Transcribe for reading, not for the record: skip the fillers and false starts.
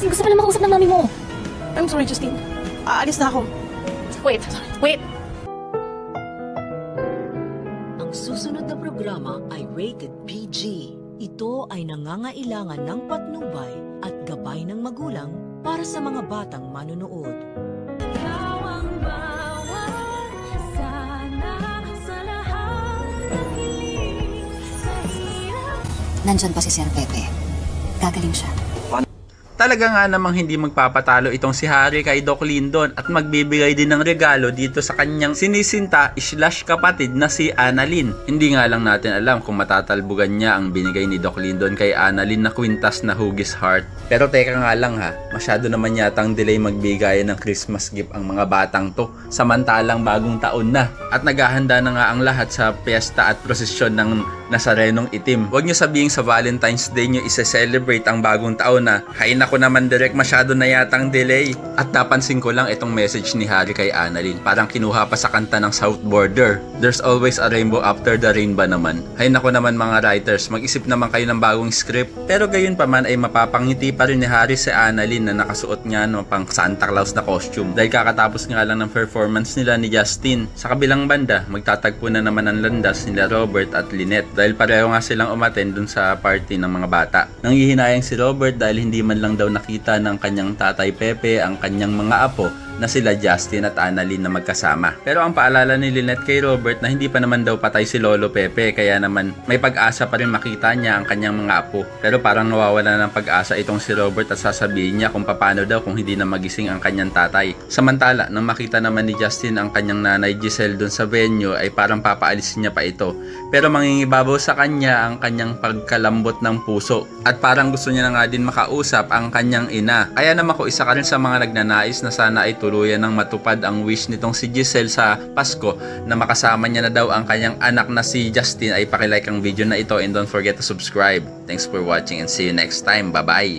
Justin, gusto pala makausap ng mami mo. I'm sorry, Justine. Aalis na ako. Wait. Ang susunod na programa ay rated PG. Ito ay nangangailangan ng patnubay at gabay ng magulang para sa mga batang manunood. Nandyan pa si Sir Pepe. Gagaling siya. Talaga nga namang hindi magpapatalo itong si Harry kay Doc Lyndon at magbibigay din ng regalo dito sa kanyang sinisinta / kapatid na si Annalyn. Hindi nga lang natin alam kung matatalbugan niya ang binigay ni Doc Lyndon kay Annalyn na kwintas na Huggies Heart. Pero teka nga lang ha, masyado naman yatang delay magbigay ng Christmas gift ang mga batang to, samantalang bagong taon na. At naghahanda na nga ang lahat sa piyesta at prosesyon ng Nazarenong itim. Huwag nyo sabihin sa Valentine's Day nyo isa-celebrate ang bagong taon na, hay nako naman direct, masyado na yatang delay. At napansin ko lang itong message ni Harry kay Annalyn, parang kinuha pa sa kanta ng South Border. There's always a rainbow after the rain ba naman? Hay nako naman mga writers, mag-isip naman kayo ng bagong script. Pero gayon pa man ay mapapangiti pa rin ni Harry si Annalyn na nakasuot nga no, pang Santa Claus na costume. Dahil kakatapos nga lang ng performance nila ni Justin. Sa kabilang banda, magtatagpo na naman ang landas nila Robert at Lynette dahil pareho nga silang umattend dun sa party ng mga bata. Nanghihinayang si Robert dahil hindi man lang daw nakita ng kanyang tatay Pepe ang kanyang mga apo na sila Justin at Annalyn na magkasama. Pero ang paalala ni Lynette kay Robert na hindi pa naman daw patay si Lolo Pepe, kaya naman may pag-asa pa rin makita niya ang kanyang mga apo. Pero parang nawawala ng pag-asa itong si Robert at sasabihin niya kung paano daw kung hindi na magising ang kanyang tatay. Samantala, nang makita naman ni Justin ang kanyang nanay Giselle dun sa venue ay parang papaalisin niya pa ito. Pero mangingibabaw sa kanya ang kanyang pagkalambot ng puso. At parang gusto niya na nga din makausap ang kanyang ina. Kaya naman ko isa ka rin sa mga nagnanais na sana ay tuluyan ng matupad ang wish nitong si Giselle sa Pasko na makasama niya na daw ang kanyang anak na si Justin. Ay pakilike ang video na ito and don't forget to subscribe. Thanks for watching and see you next time. Bye bye!